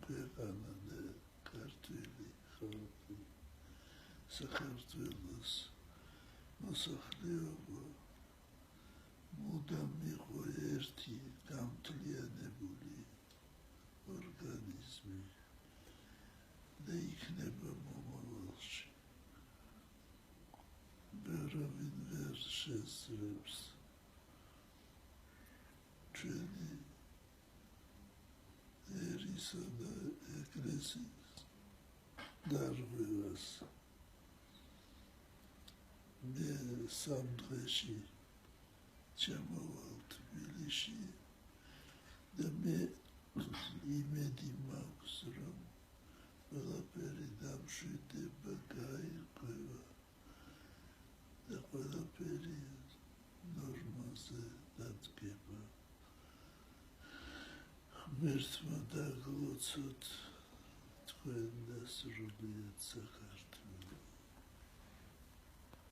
ქვეყანა და ქართული ხალხი საქართველოს მოსახლეობა მუდამ იყო ერთი გამთლიანებული ორგანიზმი და იქნება მომავალში. ვერავინ ვერ შესწრებს ჩვენი ერისა და ეკლესიის დარღვევას. მე სამ დღეში ჩამოვალ თბილისში და მე იმედი მაქვს, რომ ყველაფერი დამშვიდება, გაირკვევა და ყველაფერი ნორმაზე დადგება. ღმერთმა დაგლოცოთ თქვენ და სრულიად საქართველოს.